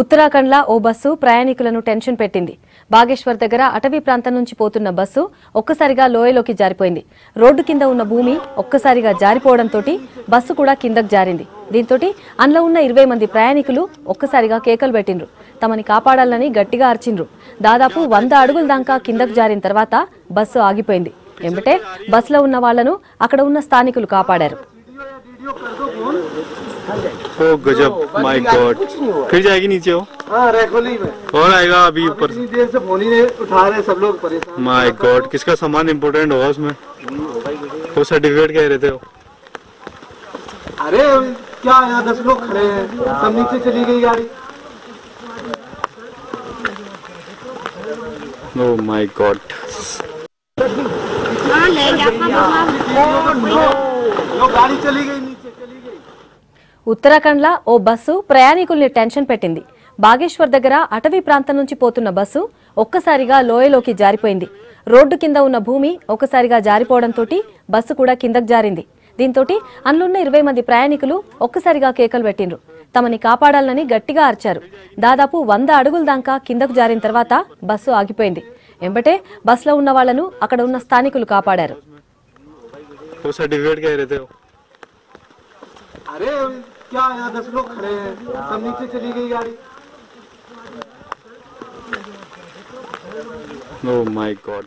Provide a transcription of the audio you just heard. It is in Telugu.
ఉత్తరాఖండ్లో ఓ బస్సు ప్రయాణికులను టెన్షన్ పెట్టింది. బాగేశ్వర్ దగ్గర అటవీ ప్రాంతం నుంచి పోతున్న బస్సు ఒక్కసారిగా లోయలోకి జారిపోయింది. రోడ్డు కింద ఉన్న భూమి ఒక్కసారిగా జారిపోవడంతో బస్సు కూడా కిందకు జారింది. దీంతో అందులో ఉన్న 20 మంది ప్రయాణికులు ఒక్కసారిగా కేకలు పెట్టిండ్రు. తమని కాపాడాలని గట్టిగా అరిచిండ్రు. దాదాపు 100 అడుగుల దాకా కిందకు జారిన తర్వాత బస్సు ఆగిపోయింది. ఎంబటే బస్సులో ఉన్న వాళ్లను అక్కడ ఉన్న స్థానికులు కాపాడారు. ओ गजब, माय गॉड, फिर जाएगी नीचे हो? हाँ, रैकोली में और आएगा अभी ऊपर। देर से फोन ही नहीं उठा रहे, सब लोग परेशान। माय गॉड, किसका सामान इम्पोर्टेंट होगा उसमें? वो सर्टिफिकेट कह रहे थे वो। अरे क्या यहाँ 10 लोग खड़े हैं, सब नीचे चली गई गाड़ी। ओ माय गॉड, गाड़ी चली गई, नीचे चली गई। ఉత్తరాఖండ్లో ఓ బస్సు ప్రయాణికుల్ని టెన్షన్ పెట్టింది. బాగేశ్వర్ దగ్గర అటవీ ప్రాంతం నుంచి పోతున్న బస్సు ఒక్కసారిగా లోయలోకి జారిపోయింది. రోడ్డు కింద ఉన్న భూమి ఒక్కసారిగా జారిపోవడంతో బస్సు కూడా కిందకు జారింది. దీంతో అందులో ఉన్న 20 మంది ప్రయాణికులు ఒక్కసారిగా కేకలు పెట్టిండ్రు. తమని కాపాడాలని గట్టిగా అరిచారు. దాదాపు 100 అడుగుల దాకా కిందకు జారిన తర్వాత బస్సు ఆగిపోయింది. ఎంబటే బస్సులో ఉన్న వాళ్లను అక్కడ ఉన్న స్థానికులు కాపాడారు. अरे क्या यहाँ 10 लोग खड़े हैं, सब नीचे चली गई गाड़ी। Oh my God.